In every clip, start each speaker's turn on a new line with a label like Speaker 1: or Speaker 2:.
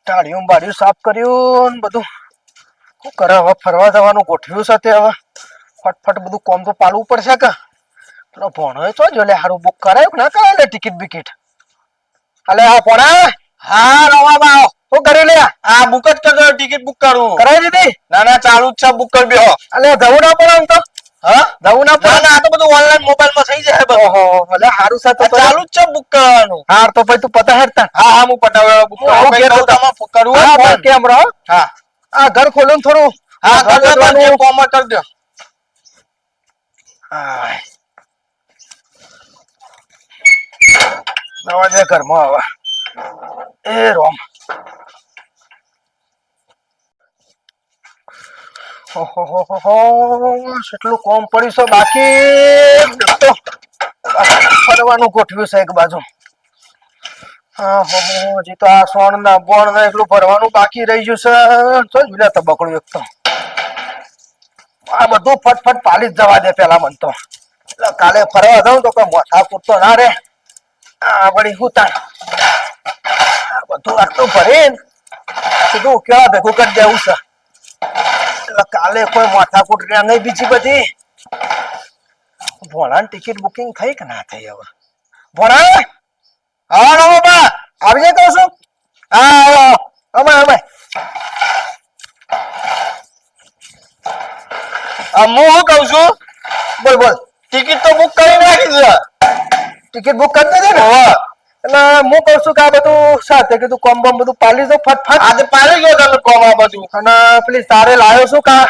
Speaker 1: ટાળિયું બાળિયું સાફ કર્યું ને બધું શું કરે હવે ફરવા જવાનું ગોઠવ્યું છે તે હવે ફટફટ બધું કોમ તો પાડવું પડશે કે પેલો ભણો તો જો લે હારું બુક કરાયું ના કરાય લે ટિકિટ બિકિટ અલે હા ભણા
Speaker 2: હા રવા
Speaker 1: શું કરી લે
Speaker 2: આ બુક જ કરજો ટિકિટ બુક કરું
Speaker 1: કરાવી દીધી
Speaker 2: ના ના ચાલુ જ છે બુક કરી બેહો
Speaker 1: અલે જવું ના પડે આમ તો
Speaker 2: હા
Speaker 1: જવું ના પડે
Speaker 2: ના ના આ તો બધું ઓનલાઈન મોબાઈલ માં થઈ જાય બધું
Speaker 1: ઓહો અલે હારું છે તો
Speaker 2: ચાલુ જ છે બુક કરવાનું
Speaker 1: હાર તો પછી તું પતા હેડતા
Speaker 2: હા હા હું પટાવે બુક કરું કઈ કહું તમે કરવું
Speaker 1: હા
Speaker 2: હોય
Speaker 1: બસ કેમ રહો
Speaker 2: હા
Speaker 1: આ ઘર ખોલો ને થોડું
Speaker 2: હા કરજો કોમ કરી દો
Speaker 1: નવા દે ઘરમાં હવે એ રોમ કેટલું કોમ પડ્યું છે બાકી તો ફરવાનું ગોઠવ્યું છે એક બાજુ હજી તો આ સોણ ના બોણ ના એટલું ભરવાનું બાકી રહી ગયું છે જુલ્યા તબકડું એક તો આ બધું ફટફટ પાલી જ જવા દે પેલા મન તો એટલે કાલે ફરવા જાઉં તો કોઈ મોથા પૂરતો ના રે આ વળી હું તાર બધું આટલું ભરી સીધું કેવા ભેગું કરી દેવું છે એટલે કાલે કોઈ માથાકૂટ રે નહીં બીજી બધી ભોળાની ટિકિટ બુકિંગ થઈ કે ના થઈ હવે ભોળા
Speaker 2: હા રવા
Speaker 1: આવી જાય કહું છું હા અમે
Speaker 2: હું શું કઉ છું
Speaker 1: બોલ બોલ
Speaker 2: ટિકિટ તો બુક કરી નાખી છે
Speaker 1: ટિકિટ બુક કરી દીધી ને એટલે હું કઉ છું કે આ બધું સાથે કીધું કોમ બમ બધું પાલી દો ફટફટ
Speaker 2: આજે પાડી ગયો તમે કોમ આ બધું
Speaker 1: અને પેલી તારે લાવ્યો છું કા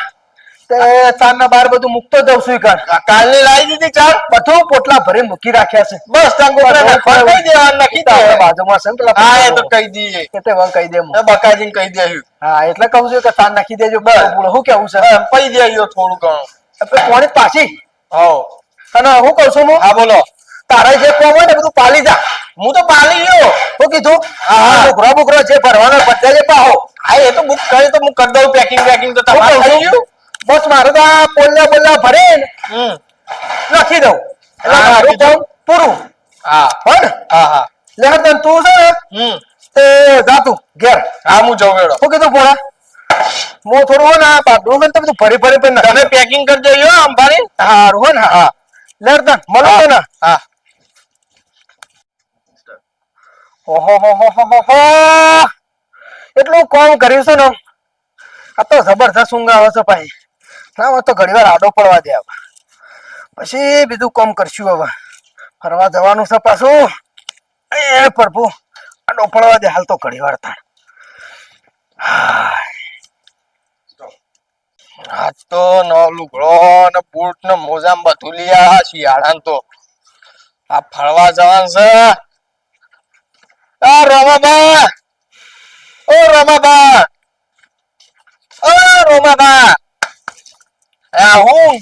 Speaker 1: તે ચાર ના બાર બધું મૂકતો જઉં છું
Speaker 2: કાલની લાવી દીધી ચાર
Speaker 1: બધું પોટલા ભરી મૂકી રાખ્યા છે
Speaker 2: બસ કહી દેવા નક્કી
Speaker 1: બાજુમાં છે ને પેલા
Speaker 2: હા એ તો કહી દઈએ
Speaker 1: એટલે વંગ કહી દે
Speaker 2: બકાજીને કહી દેવું
Speaker 1: હા એટલે કહું છું કે તાર નાખી દેજો બસ શું કેવું છે
Speaker 2: પૈ દેજો થોડું ઘણું
Speaker 1: કોણી પાછી
Speaker 2: હો
Speaker 1: અને હું કઉ છું
Speaker 2: હા બોલો
Speaker 1: તારે જે કોમ હોય ને બધું પાલી જા
Speaker 2: હું તો પાલી ગયો
Speaker 1: શું કીધું બુકરો બુકરો જે ભરવાનો બધા જે પાહો
Speaker 2: હા એ તો બુક કરી તો હું કરી દઉં પેકિંગ તો તમારે થઈ ગયું
Speaker 1: બસ મારે તો આ બોલ્યા ભરે ને લખી દઉં એટલે મારું કામ પૂરું
Speaker 2: હા
Speaker 1: હો ને
Speaker 2: હા હા
Speaker 1: લે તું છે ને તે જાતું ઘેર
Speaker 2: હા હું જઉં વેડો
Speaker 1: શું કીધું પોણા હું થોડું હોય ને આ પાડું ને બધું ફરી
Speaker 2: તમે પેકિંગ કરી દેજો અંબારી
Speaker 1: હારું હોય ને હા લેરતા મળો તો ને
Speaker 2: હા
Speaker 1: ઓહો એટલું કોમ કર્યું છે ને આ તો જબરજસ્ત ઊંઘ આવે છે ભાઈ ના તો ઘણી વાર આડો પડવા દે પછી બીજું કોમ કરશું હવે ફરવા જવાનું છે પાછું એ પ્રભુ આડો પડવા દે હાલ તો ઘણી વાર થાય
Speaker 2: આજ તો લુગડો ને બૂટ ને મોજા બધું લીયા શિયાળા તો આ ફરવા જવાનું છે આ રોમાબા ઓ રોમાબા ઓ રોમાબા હું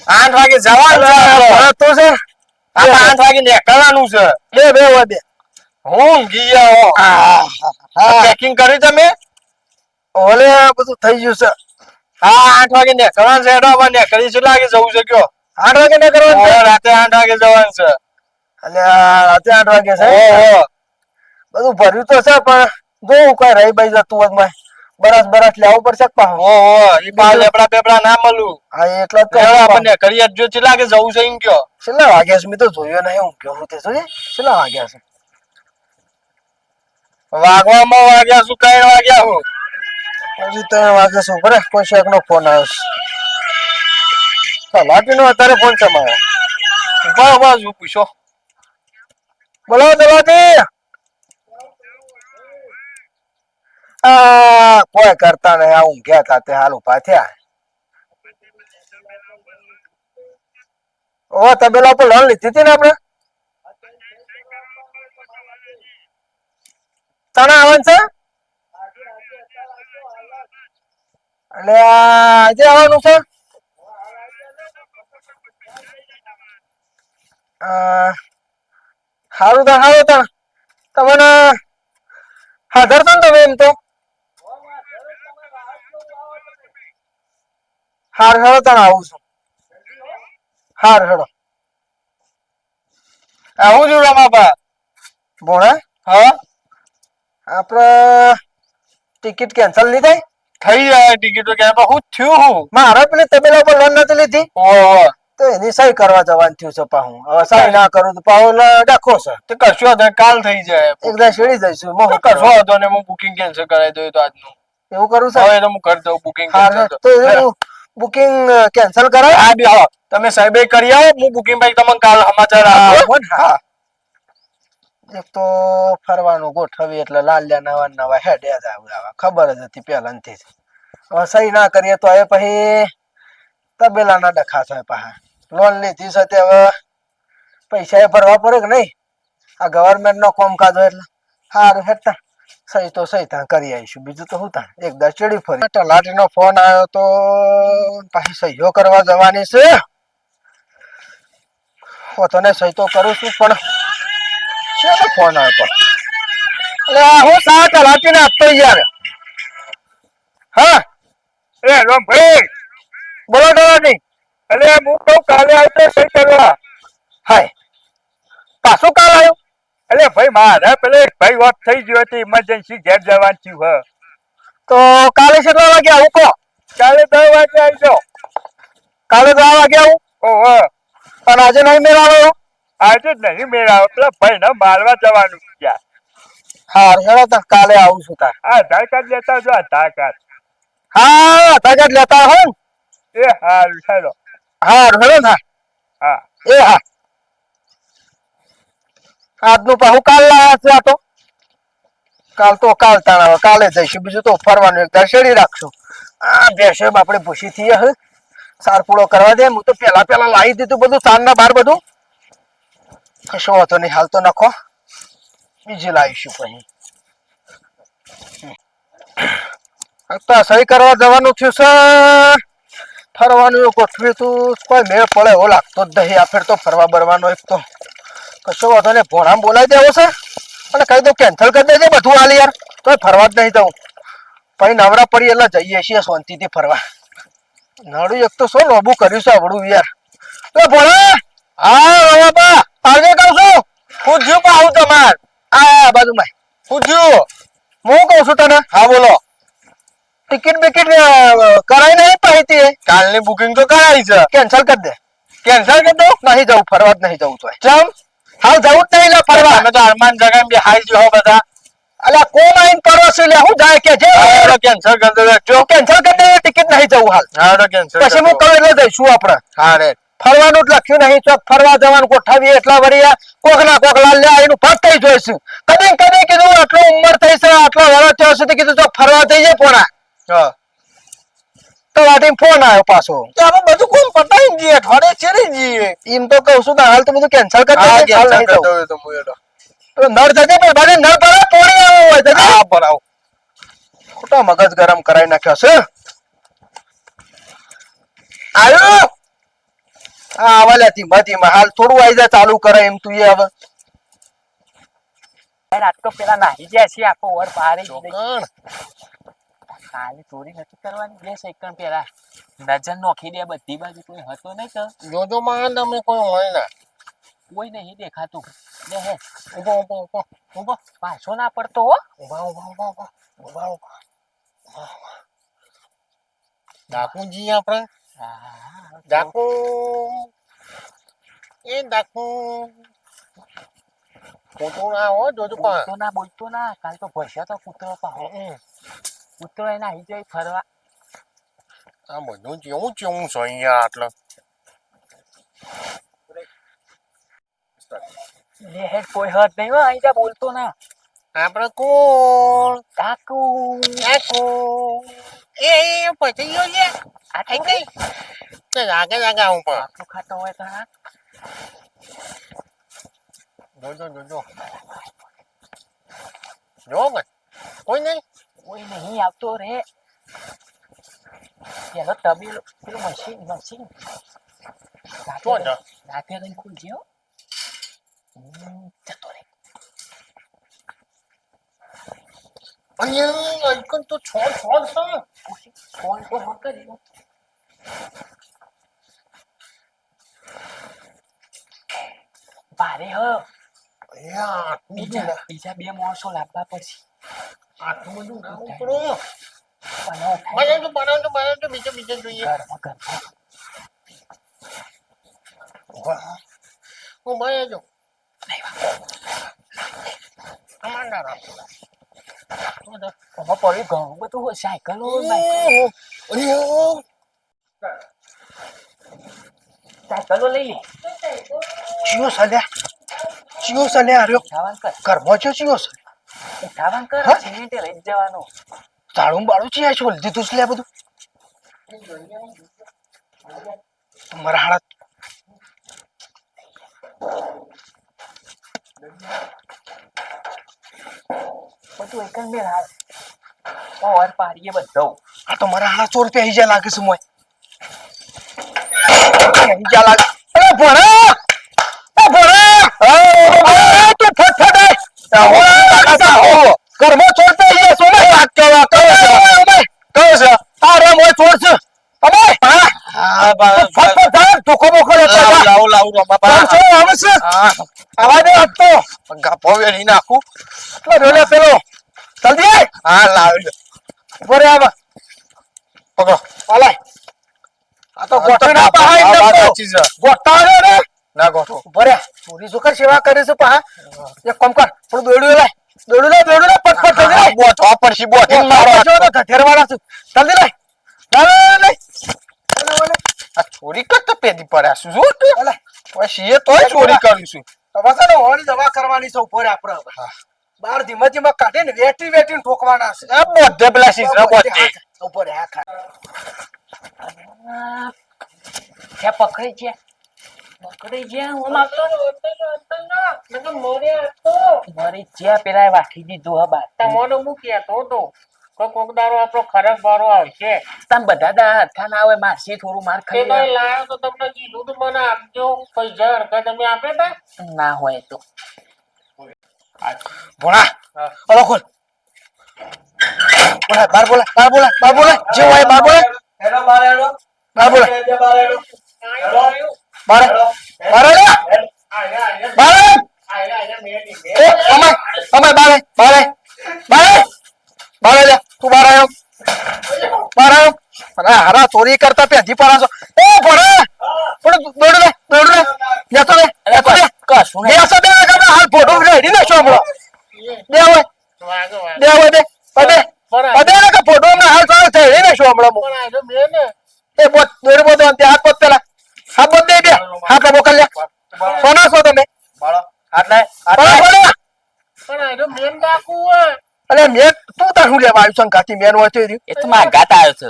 Speaker 2: 8 વાગે જવાનું
Speaker 1: તો છે
Speaker 2: 8 વાગે નીકળવાનું છે
Speaker 1: બે વાગે
Speaker 2: હું ગયા પેકિંગ કર્યું તમે
Speaker 1: ઓલે બધું થઈ ગયું છે
Speaker 2: હા 8 વાગે નીકળવાનું છે એડો નીકળી શું લાગે જવું છે કયો
Speaker 1: 8 વાગે ને કરવાનું છે
Speaker 2: રાતે 8 વાગે જવાનું છે
Speaker 1: એટલે રાતે 8 વાગે છે બધું ભર્યું તો છે પણ જોવું કઈ રહી બાઈ જતું હોય બરસ લેવું પડશે
Speaker 2: લેબડા બેબડા ના મળું
Speaker 1: હા એટલે જ
Speaker 2: આપણને કરી જો ચેલા કે જવું છે એમ કયો
Speaker 1: કેટલા વાગ્યા છે મેં તો જોયો નહીં હું કેવું તે જોયે કેટલા વાગ્યા છે
Speaker 2: વાગવામાં વાગ્યા શું 3 વાગ્યા હું
Speaker 1: હજી 3 વાગ્યા છે બરાબર કોઈ શેક નો ફોન આવ્યો છે લાટી નો અત્યારે ફોન છે મારો
Speaker 2: બસ હું પૂછો
Speaker 1: બોલો દલાતી કોઈ કરતા નહીં આ ઊંઘ્યા હતા તે હાલ ઉભા થયા ઓ તબેલા પર લોન લીધી હતી ને આપણે તને આવવાનું છે એટલે આજે આવવાનું છે સારું તો તમને હાજર છો ને તમે એમ તો હાર હેડો તને આવું છું હાર હેડો
Speaker 2: આવું છું રમાબા
Speaker 1: ભોણા
Speaker 2: હા
Speaker 1: આપડે ટિકિટ કેન્સલ નહીં થાય?
Speaker 2: થઈ જાય ટિકિટો કે હું થયું હું
Speaker 1: મારે પેલી તબેલા પર લોન નથી લીધી
Speaker 2: ઓહો
Speaker 1: તો એની સહી કરવા જવાનું થયું છે પાહું. હવે સહી ના કરું તો પાહું ડખો છે.
Speaker 2: તે કશું વાંધો નહીં, કાલ થઈ જાય.
Speaker 1: એકદા શેડી જઈશું મોહ
Speaker 2: કશું વાંધો નહીં, હું બુકિંગ કેન્સલ કરાવી દઉં તો આજનું.
Speaker 1: એવું કરું છે.
Speaker 2: હવે તો હું કરી દઉં બુકિંગ
Speaker 1: હા
Speaker 2: કેન્સલ.
Speaker 1: તો એનું બુકિંગ કેન્સલ કરાય.
Speaker 2: હા બી આવો તમે સાહેબે કરી આવો, હું બુકિંગ ભાઈ તમને કાલ સમાચાર આપો. હા
Speaker 1: એક તો ફરવાનું ગોઠવી એટલે લાલ્યા નવા નવા હેડ્યા જાય ખબર જ હતી પહેલાથી જ. હવે સહી ના કરીએ તો હવે પછી તબેલાના ડખા થાય પાછા. લોન લીધી છે તે હવે પૈસા એ ભરવા પડે કે નહીં? આ ગવર્મેન્ટ નો કામકાજ હોય એટલે સારું હેઠા સહી તો સહી ત્યાં કરી આવીશું. બીજું તો શું થાય, એક દસ ચડી ફરી. તલાટી નો ફોન આવ્યો તો પાછી સહીઓ કરવા જવાની છે. તને સહી તો કરું છું પણ શેનો ફોન આવ્યો તો? એટલે હું સા તલાટી ને આપતો યાર. હા
Speaker 3: એ રામ ભાઈ,
Speaker 1: બોલો તલાટી.
Speaker 3: અરે હું તો કાલે આવતો સહી કરવા.
Speaker 1: હાય પાછું કાલ આવ્યું?
Speaker 3: અરે ભાઈ મારા પેલે એક ભાઈ વાત થઈ ગયો હતી, ઇમરજન્સી ઘેર જવાનું થયું હ.
Speaker 1: તો કાલે કેટલા વાગે આવું કહો?
Speaker 3: કાલે 10 વાગે આવી જાઓ.
Speaker 1: કાલે 10 વાગે આવું?
Speaker 3: ઓહો,
Speaker 1: અને આજે નહીં મેળવાનો?
Speaker 3: આજે જ નહીં મેળાવો, પેલા ભાઈ ને મારવા જવાનું ત્યાં.
Speaker 1: હા હેડો તાર કાલે આવું છું તાર.
Speaker 3: આધાર કાર્ડ લેતા જો, આધાર કાર્ડ.
Speaker 1: હા તાકાત લેતા હો ને?
Speaker 3: એ હારું ચાલો.
Speaker 1: હા હેડો તાર.
Speaker 3: હા
Speaker 1: એ હા આજનું પાછું કાલ લાયા છે આ તો. કાલ તાણ કાલે જઈશું. બીજું તો ફરવાનું એક દર્શેડી રાખશું. આ બેસે આપણે ભૂસી થઈએ હે સાર પૂળો કરવા દે. હું તો પેલા લાવી દીધું બધું સાર ના બાર બધું. કશો વાતો નહીં, હાલ તો નાખો, બીજી લાવીશું પછી. સહી કરવા જવાનું થયું છે. ફરવાનું ગોઠવ્યું તું કોઈ મેળ પડે એવો લાગતો જ નહીં. આ ફેર તો ફરવા બરવાનો એક તો કશો વાતો નહીં. ભોણામાં બોલાવી દેવો છે અને કહી દઉં કેન્સલ કરી દેજે બધું હાલ યાર. તો ફરવા જ નહીં જવું. પછી નવરા પડી એટલે જઈએ છીએ શાંતિથી ફરવા. નડું એક તો શું લોબું કર્યું છે આવડું યાર. તો ભોણા હા બાબા આજે કહું છું
Speaker 2: પૂછ્યું પાહું તમાર
Speaker 1: આ બાજુમાં
Speaker 2: પૂછ્યું.
Speaker 1: હું કહું છું તને.
Speaker 2: હા બોલો.
Speaker 1: ટિકિટ બિકિટ કરાઈ નહીં પાહિતી
Speaker 2: કાલની બુકિંગ તો કરાવી છે.
Speaker 1: કેન્સલ કરી દે.
Speaker 2: કેન્સલ કરી દો.
Speaker 1: નહીં જવું, ફરવા જ નહીં જવું તો
Speaker 2: ચમ
Speaker 1: હાલ જવું જ નહીં લે ફરવા.
Speaker 2: તમે તો અરમાન જગા બે હાઈ જો બધા.
Speaker 1: અલ્યા કોણ આઈને પડોશી લે હું જાય કે જે
Speaker 2: કેન્સલ કરી દો. જો
Speaker 1: કેન્સલ કરી દે. ટિકિટ નહીં જવું હાલ.
Speaker 2: હા કેન્સલ
Speaker 1: પછી હું કહું એટલે જઈશું આપણે.
Speaker 2: હા રે
Speaker 1: ફરવાનું જ લખ્યું નહીં. ચોક ફરવા જવાનું ગોઠવીએ એટલા વળી કોક ના કોક લાલ લે એનું ફટ થઈ જોઈશું. કદી કીધું આટલો ઉંમર થઈ છે, આટલો વર્ષ થયો સુધી કીધું ચોક ફરવા થઈ જાય પોણા.
Speaker 2: હા
Speaker 1: તો વાટી ફોન આવ્યો પાછો.
Speaker 2: તો આપણે બધું કોમ પતાવી જઈએ, અઠવાડિયે ચડી જઈએ.
Speaker 1: એમ તો કહું છું હાલ તો બધું કેન્સલ કરી
Speaker 2: હા
Speaker 1: દે. હાલ
Speaker 2: કેન્સલ
Speaker 1: નહીં
Speaker 2: કરી
Speaker 1: જવું.
Speaker 2: દો તો હું એડો.
Speaker 1: તો નળ જજે પણ બાજુ નળ પર પોણી આવો હોય જજે.
Speaker 2: હા બરાબર.
Speaker 1: ખોટા મગજ ગરમ કરાવી નાખ્યો છે. આવ્યો હા આવાલ્યા ધીમા ધીમા. હાલ થોડું આઈ જાય ચાલુ કરે એમ તું એ હવે
Speaker 4: રાત તો પેલા નાહી ગયા છે આખો ઓર પારે
Speaker 1: ચોકણ.
Speaker 4: કાલે ચોરી નથી કરવાની. બે સેકન્ડ પેલા નજર નોખી દે બધી બાજુ. કોઈ હતો નહીં તો
Speaker 2: જોજો માં તમે કોઈ હોય ના.
Speaker 4: કોઈ નહીં દેખાતું. લે હે
Speaker 2: ઉભો ઉભો ઉભો
Speaker 4: ઉભો, પાછો ના પડતો હો.
Speaker 2: ઉભા ઉભા ઉભા ઉભા ઉભા ઉભા. ડાકુજી આપણે
Speaker 4: હા,
Speaker 2: ડાકુ એ ડાકુ ખોટું ના હોય જોજો પણ.
Speaker 4: બોલતો ના. કાલ તો ભસ્યો તો કૂતરો પાહો. કૂતરો એને આવી જાય ફરવા.
Speaker 2: આ બધું કેવું કેવું છે અહીંયા આટલે.
Speaker 4: લે હે કોઈ હદ નહીં હો. અહીં જા બોલતો ના.
Speaker 2: આપણે કોણ
Speaker 4: કાકુ
Speaker 2: ડાકુ એ પછી ગયો છે.
Speaker 4: આ
Speaker 2: આઈ ગઈ તે આગળ આગળ આવું પણ.
Speaker 4: કાકુ ખાતો હોય તો હા.
Speaker 2: જોજો જોજો જો ભાઈ કોઈ નહીં.
Speaker 4: કોઈ નહીં આવતો રે. પેલો તબેલો પેલું મશીન
Speaker 2: જો જો
Speaker 4: રાતે રહીને ખુલજે હો. જતો રે.
Speaker 2: અહીંયા આઈકન તો છોડ છોડ છે.
Speaker 4: ફોન પર હક કર્યો. ભારે હ.
Speaker 2: અહીંયા બીજું ના.
Speaker 4: બીજા બે માણસો લાવવા પછી
Speaker 1: આટલું બધું ના ઉપડો.
Speaker 4: બનાવો,
Speaker 1: બનાવજો બીજે જોઈએ.
Speaker 4: ઘરમાં ઘરમાં.
Speaker 1: હું ભાઈ જો કમાન્ડર
Speaker 4: આમાં પડ્યું ઘણું બધું હોય. સાયકલો હોય, સાયકલો લઈ લે.
Speaker 1: ચિયો સલ્યા આર્યો
Speaker 4: ઉઠાવાન કર,
Speaker 1: ઘરમાં છો ચિયો સલ્યા
Speaker 4: ઉઠાવાન કર.
Speaker 1: હા?
Speaker 4: સિમેન્ટ લઈ જ જવાનું.
Speaker 1: તાળું બાળું છે આ છોલ દીધું છે લે બધું મારા હાડા
Speaker 4: બધું એક જ મેળ હાલ. ઓર પાડીએ બધો.
Speaker 1: આ તો મારા હાડા 100 રૂપિયા હિજા લાગે છે મોય હિજા લાગે અરે ભણા તું ફટફટ ઘરમાં 100 રૂપિયા હિજા સોને વાત કરવા કહો છે આ રે મોય 100 છે અમે
Speaker 2: હા બા
Speaker 1: ફટફટ થાય ધોકો બોકો લેતો
Speaker 2: લાવ લાવ બાપા
Speaker 1: આવે છે
Speaker 2: હા
Speaker 1: આવા દે આપતો
Speaker 2: ગાપો વેલી નાખું
Speaker 1: રોલે પેલો જલ્દી આય
Speaker 2: હા લાવ
Speaker 1: બોરે આવા
Speaker 2: પકડો
Speaker 1: આલાય આ તો ગોઠણ આપા હાઈ
Speaker 2: આ વાત
Speaker 1: નતો
Speaker 2: સાચી છે.
Speaker 1: ગોઠાડે રે
Speaker 2: ના ગોઠો
Speaker 1: બોરે પૂરી સુકર સેવા કરે છે પા એક કામ કર થોડું દોડ્યું લે પટપટ થઈ જાય
Speaker 2: બોઠવા પડશે બોઠી મારો
Speaker 1: જો તો ઠેરવાળા છું જલ્દી લે
Speaker 2: આ ચોરી કરતા પેદી પડ્યા છું શું તું?
Speaker 1: અલે
Speaker 2: પછી એ તોય ચોરી કરું છું
Speaker 1: વસાનો હોળી દવા કરવાની છે ઉપર આપણે બાર ધીમે ધીમે કાઢે ને વેટી ઠોકવાના છે
Speaker 2: આ બધે પેલા શીશરા બોટે
Speaker 1: ઉપર આ ખા
Speaker 4: ત્યાં પકડી ગયા. પકડી ગયા. ઓલા મરી જ્યાં પેલા વાકી દીધું હા બાર.
Speaker 5: તમને મૂક્યા તો કોક દારો આપણો ખરાબ વારો આવશે.
Speaker 4: તમે બધા દા હરખા ના હોય. મારસી થોડું માર
Speaker 5: તે
Speaker 4: ખાઈ
Speaker 5: તો લાયો તો તમને કીધું તો મને આપજો પૈસા હરખા તમે આપ્યા તા
Speaker 4: ના હોય તો
Speaker 1: ભોણા ઓલો ખોલ બાર બોલા જે હોય બાર બોલા
Speaker 2: હેલો બાર હેલો
Speaker 1: બાર બોલા
Speaker 2: બાર હેલો
Speaker 1: બાર બાર બાર અમાય બાર લે તું બાર આવ્યો અરે હારા ચોરી કરતા પેજી પડાશો એ ભોણા પણ દોડ લે નેતો લે
Speaker 4: કશું નહીં.
Speaker 1: બેસો દે ને હાલ ફોટો રેડી નાખો હમણાં બે હોય
Speaker 5: વાગે વાગે
Speaker 1: બે હોય બે અદે ને કે ફોટો ને હાલ ચાલે છે રેડી નાખો હમણાં
Speaker 5: પણ આ જો મેં ને
Speaker 1: એ બોત દોડ બોત અંતે હાથ બોત પેલા હાથ બોત દે બે હાથ મોકલ લે કોના છો તમે
Speaker 2: બાળો આટલે
Speaker 1: બોલો
Speaker 5: પણ આ જો મેન ડાકુ હોય
Speaker 1: અલે મેં તું તાર હું લેવા આવ્યું સંકાતી મેન હોય તો એ
Speaker 4: એ તો મારા ગાત આવ્યો છે.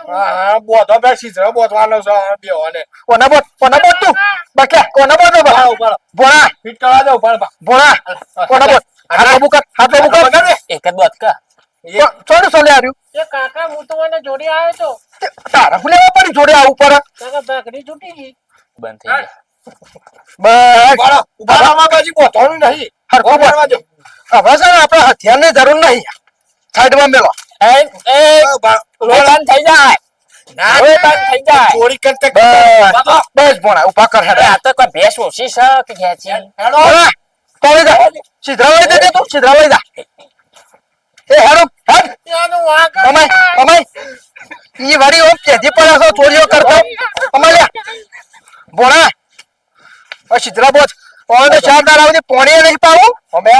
Speaker 2: હા બોધો બે શીશરા બોધવાનો છે બેવાને
Speaker 1: કોના બોત તું બાકી કોના બોત ભોણા
Speaker 2: ફિટ કરવા દો ઉપર
Speaker 1: ભોણા કોના બોત હાથ બુકર
Speaker 4: એક જ બોત કા.
Speaker 1: ચોડું સોલે આવ્યું
Speaker 5: એ કાકા હું તો મને જોડી આવ્યો તો
Speaker 1: તારા હું લેવા પડી જોડે આવું પર
Speaker 5: કાકા ભાખરી છૂટી ગઈ
Speaker 4: બંધ થઈ ગયા.
Speaker 1: બસ
Speaker 2: બાળો ઉભારામાં બાજી બોધવાનું નહીં
Speaker 1: હરખો બોત
Speaker 2: કરવા દો
Speaker 1: હવે છે ને આપણે હથિયારની જરૂર નહીં સાઈડમાં મેલો
Speaker 4: એ બંધ થઈ જાય.
Speaker 2: ના
Speaker 4: હવે બંધ થઈ જાય.
Speaker 2: ચોરી કરતા
Speaker 1: બસ ભોણા ઉભા કર હેડે
Speaker 4: આ તો કોઈ ભેંસ ઓછી છે કે ખેંચી.
Speaker 1: ભોણા તોડી જા સીધા લઈ દે તું સીધા લઈ જા એ હેડો હેડ
Speaker 5: એનું વાગે
Speaker 1: અમાય ઈ વાડી ઓમ કેદી પડ્યા છો ચોરીઓ કરતા અમાય ભોણા ઓ સીધા બોત ઓને ચાર દાડા સુધી પોણી નહીં પાવું અમે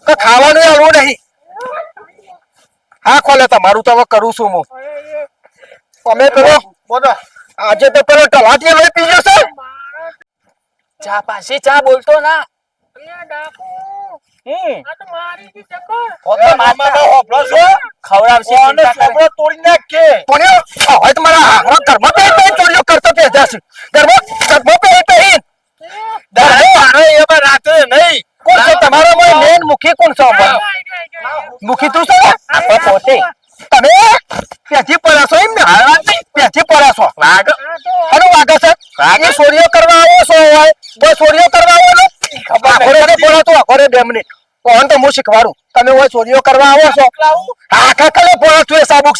Speaker 1: કે ખાવાનું આવડું નહીં હા ખોલે તમારું તો હવે કરું છું હું અમે પેલો
Speaker 2: બોધો
Speaker 1: આજે તો પેલો ટલાટીએ લઈ પી જશે
Speaker 4: ચા પાછી ચા બોલતો ના.
Speaker 5: ડાકુ
Speaker 4: હમ
Speaker 5: આ તો મારી દી ચક્કર
Speaker 4: હોતો મારતા.
Speaker 2: હોપલો છો
Speaker 4: ખવડાવશે
Speaker 2: ઓને
Speaker 4: ચિંતા કરે.
Speaker 2: સોપડો તોડી નાખે
Speaker 1: પોણી હવે તમારા હારા ઘરમાં તો ચોરીઓ કરતા પેજા છે ઘરમાં પે
Speaker 2: દાડે એમાં રાત્રે નહીં
Speaker 1: કોણ છે તમારા માં મેન મુખી કોણ છે અમાર મુખી તું છે
Speaker 4: આપણે પોતે
Speaker 1: તમે પેથી પડ્યા છો એમ ને પેથી પડ્યા છો
Speaker 4: વાઘ
Speaker 1: હનો વાગે છે એ ચોરીઓ કરવા આવો છો હોય કોઈ ચોરીઓ કરવા આવો ને ખબર પડે આખરે બે મિનિટ કોણ તો હું શીખવાડું તમે હોય ચોરીઓ કરવા આવો છો હા કાકલે પોળા તું સાબુક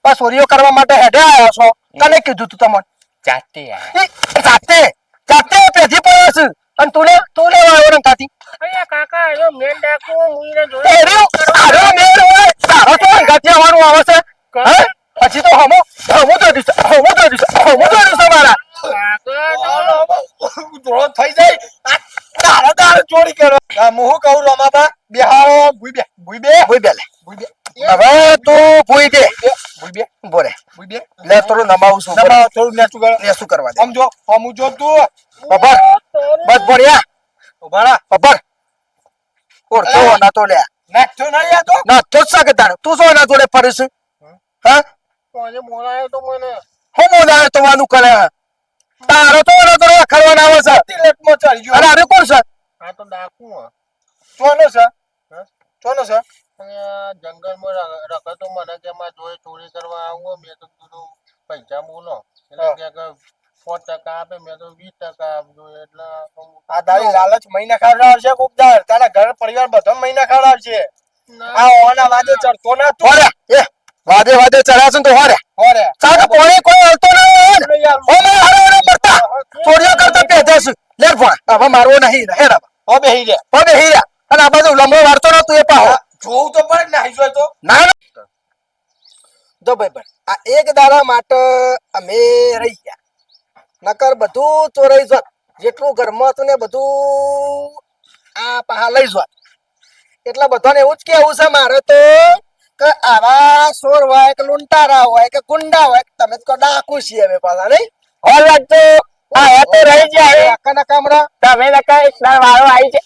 Speaker 1: આ ચોરીઓ કરવા માટે હેડે આવ્યા છો તને કીધું તું તમને
Speaker 4: જાતે આયા.
Speaker 1: જાતે પેથી પડ્યા છે અને તું લેવા આવ્યો ને કાતી
Speaker 5: અરે કાકા આર્યો મેન ડાકુ મુઈને
Speaker 1: એ રહ્યો, આરો મેળ હોય. તારો તો અંગાથી આવવાનું આવે છે હે? હજી તો હમો તો દિશા મારા
Speaker 2: ધોળો થઈ જાય તારા તારે ચોરી કરો હું કહું રમાબા બેહારો ભૂઈ બે
Speaker 1: ભૂઈ બે લે. હવે તું ભૂઈ દે બોરે
Speaker 2: ભૂઈ બે
Speaker 1: લે થોડું નમાવું છું
Speaker 2: નમાવો, થોડું નેચું કરો.
Speaker 1: ને શું કરવા દે
Speaker 2: આમ જો તું
Speaker 1: બબર બસ બોરિયા
Speaker 2: ઉભા રહા.
Speaker 1: બબર ઓર તો ના તો લે
Speaker 2: નાચતો નહીં આ તો
Speaker 1: ના તો સાકે તાણ તું શું ના જોડે ફરીશ હા
Speaker 5: કોને બોલાયો તો મને
Speaker 1: હું મોડા તો વાનું કરે તારો તો ના તો ખરવાના આવે છે
Speaker 2: તિલકમાં ચડી ગયો.
Speaker 1: અરે અરે કોણ છે
Speaker 5: આ તો ડાકુ હે.
Speaker 2: ચોનો છે
Speaker 5: હા?
Speaker 2: ચોનો છે
Speaker 5: અને આ જંગલમાં રખડતો મને કે માં જોઈ ચોરી કરવા આવું મેં તો કીધું પૈસા બોલો એટલે
Speaker 2: હા.
Speaker 5: કે 4% આપે મેં તો 20% આપજો એટલે
Speaker 2: આ તારી લાલચ મહિના ખાવડાવશે કોક દાડ. તારા ઘર પરિવાર બધો મહિના ખાવડાવશે. આ ઓના વાદે ચડતો ના તું
Speaker 1: હોરે એ વાદે ચડ્યા છે તો હોરે
Speaker 2: હોરે
Speaker 1: સાકે પોણી કોઈ હલતો નહીં ઓ મે હારે પડતા ચોરીઓ કરતા પેધા છે લે ફોન હવે મારવો નહીં હેડા
Speaker 2: હો બેહી રે
Speaker 1: હવે હીરા અને આ બાજુ લંબો વારતો ન તું એ પાહો
Speaker 2: જોવું તો પડે ને હાઈસો તો
Speaker 1: ના ના જો ભાઈ આ એક દાડા માટે અમે રહી ગયા નકર બધું ચોરાઈ જાત જેટલું ઘરમાં હતું ને બધું આ પાહા લઈ જાત એટલે બધાને એવું જ કેવું છે મારે તો કે આવા સોર હોય કે લૂંટારા હોય કે ગુંડા હોય કે તમે તો ડાકુ છીએ અમે પાછા નહીં
Speaker 3: હોલ લાગતો આ તો રહી જાય
Speaker 1: આકાના કામરા
Speaker 3: તમે લકા એકલા વાળો આવી છે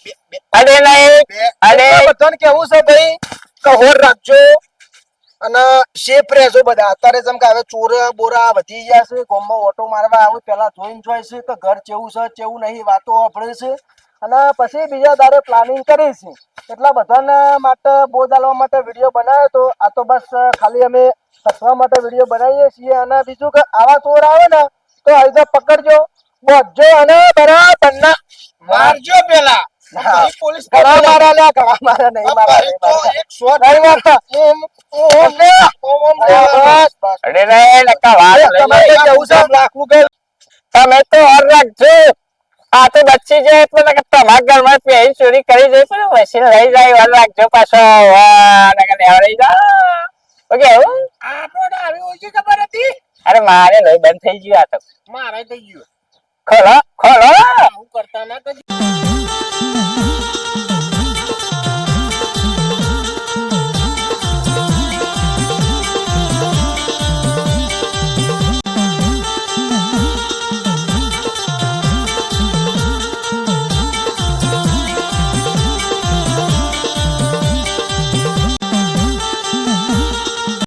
Speaker 3: અરે નહીં અરે
Speaker 1: બધાને કેવું છે ભાઈ કે હોર રાખજો અને સેફ રહેજો બધા અત્યારે જેમ કે હવે ચોર બોરા વધી ગયા છે ગામમાં ઓટો મારવા આવું પેલા જોઈને જોઈ છે કે ઘર કેવું છે કેવું નહીં વાતો વાપરે છે અને પછી બીજા દાડે પ્લાનિંગ કરી છે એટલા બધાના માટે બોધ આલવા માટે વિડીયો બનાવ્યો તો આ તો બસ ખાલી અમે હસવા માટે વિડીયો બનાવીએ છીએ અને બીજું કે આવા ચોર આવે ને તો આવી પકડજો બોધજો અને બરાબર ના
Speaker 2: મારજો પેલા પછી પોલીસ
Speaker 1: ઘણા મારા લે ઘણા મારા નહીં મારા
Speaker 2: ભાઈ તો એક શોટ
Speaker 1: નહીં મારતા બસ બસ
Speaker 3: અરે નહીં લકા વાળો લઈ
Speaker 1: તમારે
Speaker 3: જાય.
Speaker 1: કેવું છે લાખનું કે
Speaker 3: તમે તો હોલ રાખજો આ તો બચ્ચી જાય એટલે લકા તમારા ઘરમાં પેલી ચોરી કરી જાય પણ વસીને લઈ જાય હોલ રાખજો પાછો વાહ લકા લેવડાઈ જા ઓકે એવું
Speaker 5: આપણને આવી ઓછી ખબર હતી
Speaker 3: અરે મારે લઈ બંધ થઈ ગયું આ તો
Speaker 5: મારે થઈ ગયું
Speaker 3: ખોલો
Speaker 5: આવું કરતા ના કદી